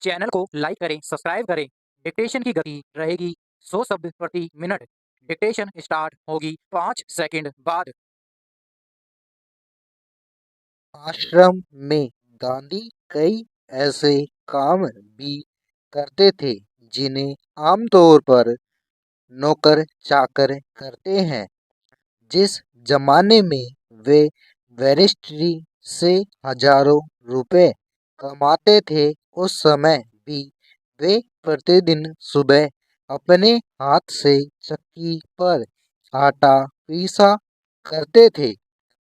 Channel को like करें, subscribe करें। डिक्टेशन की गति रहेगी 100 शब्द प्रति मिनट। डिक्टेशन स्टार्ट होगी 5 सेकंड बाद। आश्रम में गांधी कई ऐसे काम भी करते थे जिन्हें आमतौर पर नौकर चाकर करते हैं। जिस जमाने में वे बैरिस्ट्री से हजारों रुपए कमाते थे, उस समय भी वे प्रतिदिन सुबह अपने हाथ से चक्की पर आटा पीसा करते थे।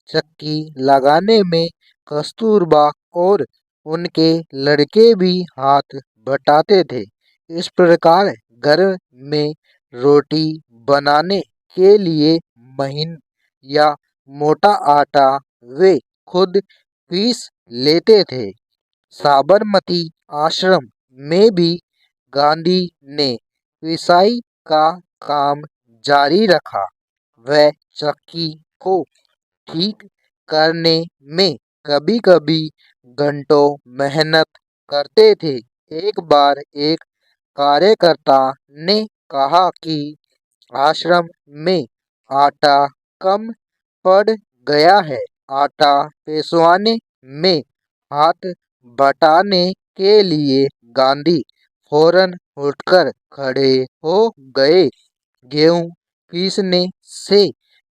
चक्की लगाने में कस्तूरबा और उनके लड़के भी हाथ बटाते थे। इस प्रकार घर में रोटी बनाने के लिए महीन या मोटा आटा वे खुद पीस लेते थे। साबरमती आश्रम में भी गांधी ने पिसाई का काम जारी रखा। वह चक्की को ठीक करने में कभी-कभी घंटों मेहनत करते थे। एक बार एक कार्यकर्ता ने कहा कि आश्रम में आटा कम पड़ गया है। आटा पिसवाने में हाथ बटाने के लिए गांधी फौरन उठकर खड़े हो गए। गेहूं पीसने से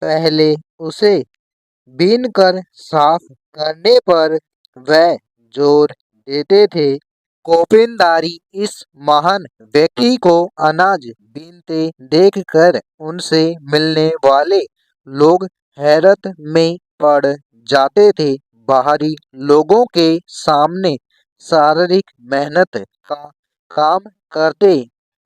पहले उसे बीनकर साफ करने पर वह जोर देते थे। कौपिनदारी इस महान व्यक्ति को अनाज बीनते देखकर उनसे मिलने वाले लोग हैरत में पड़ जाते थे। बाहरी लोगों के सामने शारीरिक मेहनत का काम करते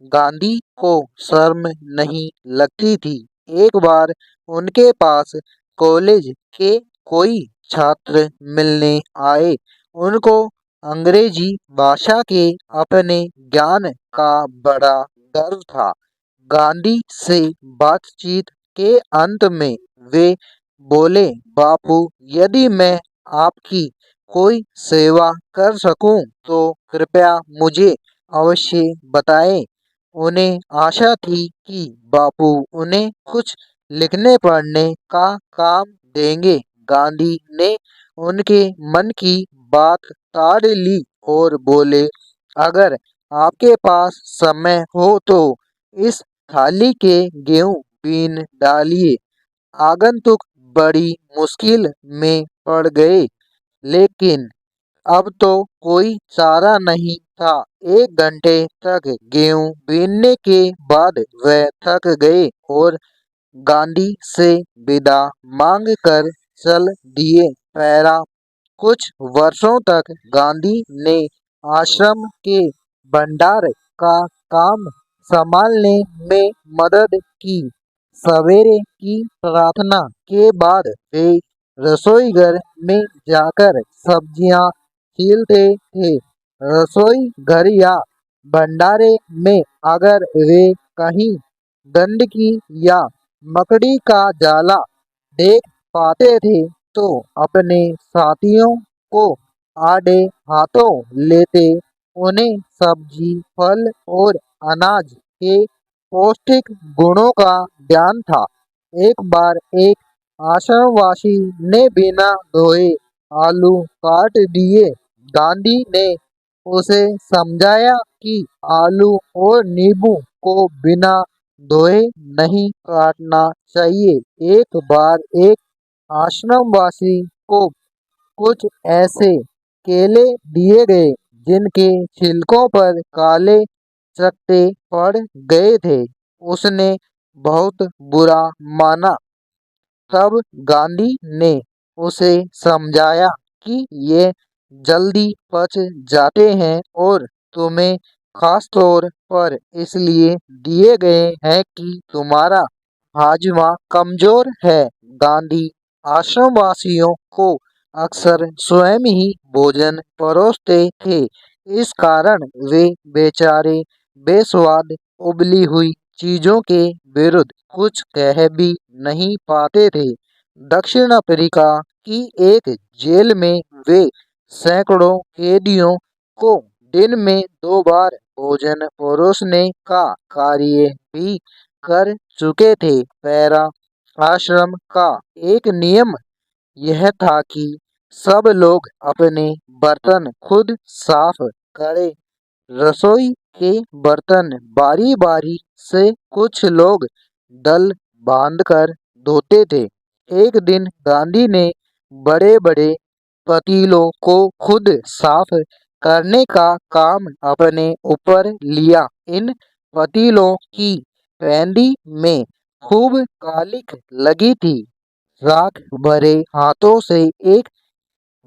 गांधी को शर्म नहीं लगती थी। एक बार उनके पास कॉलेज के कोई छात्र मिलने आए। उनको अंग्रेजी भाषा के अपने ज्ञान का बड़ा गर्व था। गांधी से बातचीत के अंत में वे बोले, बापू, यदि मैं आपकी कोई सेवा कर सकूं तो कृपया मुझे अवश्य बताएं। उन्हें आशा थी कि बापू उन्हें कुछ लिखने पढ़ने का काम देंगे। गांधी ने उनके मन की बात ताड़ ली और बोले, अगर आपके पास समय हो तो इस थाली के गेहूं बीन डालिए। आगंतुक बड़ी मुश्किल में पड़ गए, लेकिन अब तो कोई चारा नहीं था। 1 घंटे तक गेहूं बीनने के बाद वह थक गए और गांधी से विदा मांगकर चल दिए। पैरा कुछ वर्षों तक गांधी ने आश्रम के भंडार का काम संभालने में मदद की। सवेरे की प्रार्थना के बाद वे रसोईघर में जाकर सब्जियां छीलते थे। रसोई घर या भंडारे में अगर वे कहीं गंदगी या मकड़ी का जाला देख पाते थे तो अपने साथियों को आड़े हाथों लेते। उन्हें सब्जी, फल और अनाज के पौष्टिक गुणों का ज्ञान था। एक बार एक आश्रमवासी ने बिना धोए आलू काट दिए। गांधी ने उसे समझाया कि आलू और नींबू को बिना धोए नहीं काटना चाहिए। एक बार एक आश्रमवासी को कुछ ऐसे केले दिए गए जिनके छिलकों पर काले चकत्ते पड़ गए थे। उसने बहुत बुरा माना। तब गांधी ने उसे समझाया कि ये जल्दी पच जाते हैं और तुम्हें खास तौर पर इसलिए दिए गए हैं कि तुम्हारा हाजमा कमजोर है। गांधी आश्रमवासियों को अक्सर स्वयं ही भोजन परोसते थे। इस कारण वे बेचारे बेस्वाद उबली हुई चीजों के विरुद्ध कुछ कह भी नहीं पाते थे। दक्षिण अफ्रीका की एक जेल में वे सैकड़ों कैदियों को दिन में 2 बार भोजन परोसने का कार्य भी कर चुके थे। पैरा आश्रम का एक नियम यह था कि सब लोग अपने बर्तन खुद साफ करें। रसोई के बर्तन बारी बारी से कुछ लोग दल बांधकर धोते थे। एक दिन गांधी ने बड़े बड़े पतीलों को खुद साफ करने का काम अपने ऊपर लिया। इन पतीलों की पेंदी में खूब कालिक लगी थी। राख भरे हाथों से एक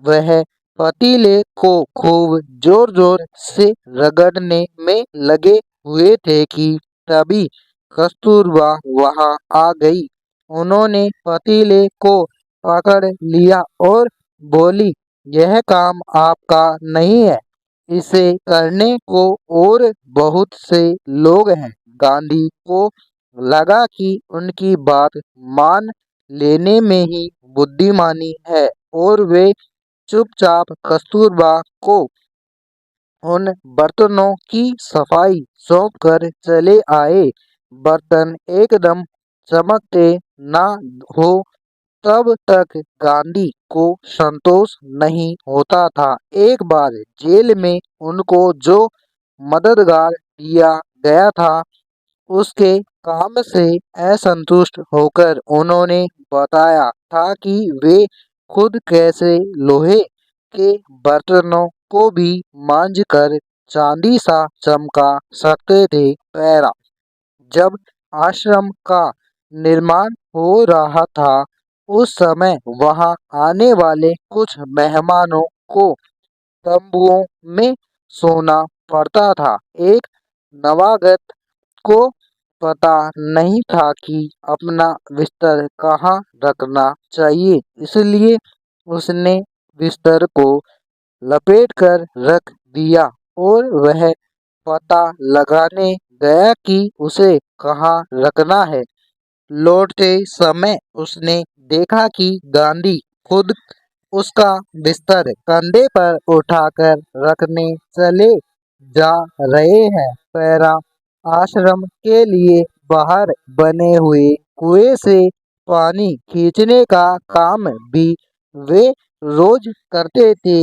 वह पतीले को खूब जोर जोर से रगड़ने में लगे हुए थे कि तभी कस्तूरबा वहां आ गई। उन्होंने पतीले को पकड़ लिया और बोली, यह काम आपका नहीं है, इसे करने को और बहुत से लोग हैं। गांधी को लगा कि उनकी बात मान लेने में ही बुद्धिमानी है और वे चुपचाप कस्तूरबा को उन बर्तनों की सफाई सौंपकर चले आए। बर्तन एकदम चमकते न हो तब तक गांधी को संतोष नहीं होता था। एक बार जेल में उनको जो मददगार दिया गया था उसके काम से असंतुष्ट होकर उन्होंने बताया था कि वे खुद कैसे लोहे के बर्तनों को भी मांझकर चांदी सा चमका सकते थे। पैरा जब आश्रम का निर्माण हो रहा था उस समय वहां आने वाले कुछ मेहमानों को तंबुओं में सोना पड़ता था। एक नवागत को पता नहीं था कि अपना बिस्तर कहाँ रखना चाहिए, इसलिए उसने बिस्तर को लपेटकर रख दिया और वह पता लगाने गया कि उसे कहाँ रखना है। लौटते समय उसने देखा कि गांधी खुद उसका बिस्तर कंधे पर उठाकर रखने चले जा रहे हैं। पैरा आश्रम के लिए बाहर बने हुए कुएं से पानी खींचने का काम भी वे रोज करते थे।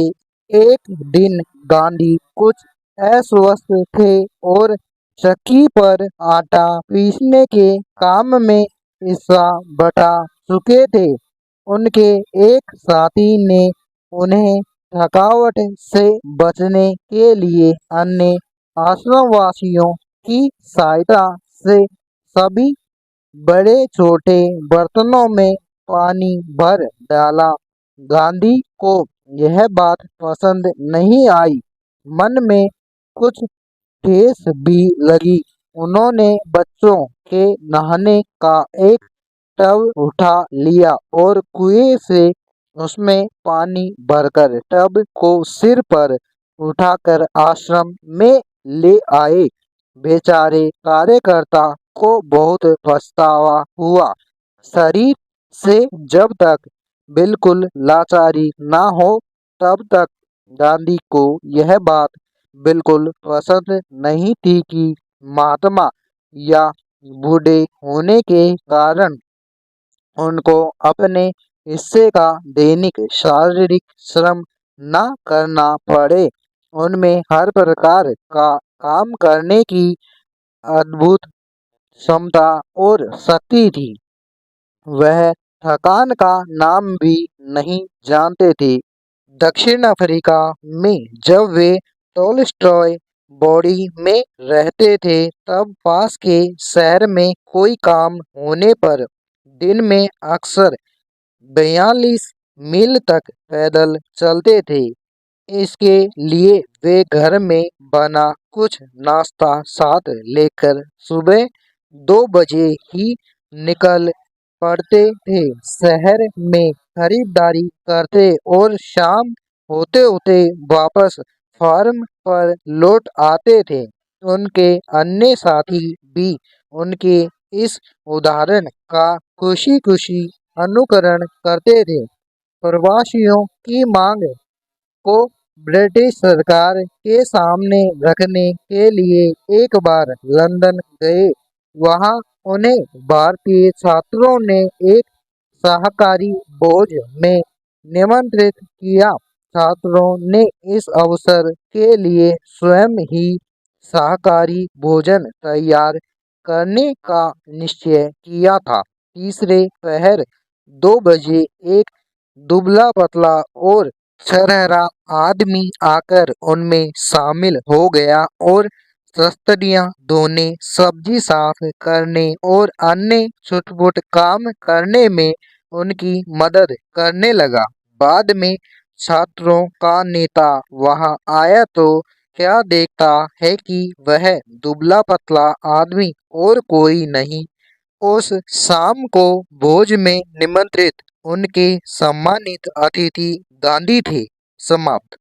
एक दिन गांधी कुछ अस्वस्थ थे और चक्की पर आटा पीसने के काम में हिस्सा बटा चुके थे। उनके एक साथी ने उन्हें थकावट से बचने के लिए अन्य आश्रमवासियों की सहायता से सभी बड़े छोटे बर्तनों में पानी भर डाला। गांधी को यह बात पसंद नहीं आई। मन में कुछ ठेस भी लगी। उन्होंने बच्चों के नहाने का एक टब उठा लिया और कुएं से उसमें पानी भरकर टब को सिर पर उठाकर आश्रम में ले आए। बेचारे कार्यकर्ता को बहुत पछतावा हुआ। शरीर से जब तक बिल्कुल लाचारी ना हो तब तक गांधी को यह बात बिल्कुल पसंद नहीं थी कि महात्मा या बूढ़े होने के कारण उनको अपने हिस्से का दैनिक शारीरिक श्रम न करना पड़े। उनमें हर प्रकार का काम करने की अद्भुत क्षमता और शक्ति थी। वह थकान का नाम भी नहीं जानते थे। दक्षिण अफ्रीका में जब वे टोल्स्टॉय बॉडी में रहते थे तब पास के शहर में कोई काम होने पर दिन में अक्सर 42 मील तक पैदल चलते थे। इसके लिए वे घर में बना कुछ नाश्ता साथ लेकर सुबह 2 बजे ही निकल पड़ते थे। शहर में खरीदारी करते और शाम होते होते वापस फार्म पर लौट आते थे। उनके अन्य साथी भी उनके इस उदाहरण का खुशी खुशी अनुकरण करते थे। प्रवासियों की मांग को ब्रिटिश सरकार के सामने रखने के लिए एक बार लंदन गए। वहां उन्हें भारतीय छात्रों ने एक सहकारी भोज में निमंत्रित किया। छात्रों ने इस अवसर के लिए स्वयं ही शाकाहारी भोजन तैयार करने का निश्चय किया था। तीसरे पहर 2 बजे एक दुबला पतला और छरहरा आदमी आकर उनमें शामिल हो गया और सस्तरियां धोने, सब्जी साफ करने और अन्य छुटपुट काम करने में उनकी मदद करने लगा। बाद में छात्रों का नेता वहां आया तो क्या देखता है कि वह दुबला पतला आदमी और कोई नहीं, उस शाम को भोज में निमंत्रित उनके सम्मानित अतिथि गांधी थे। समाप्त।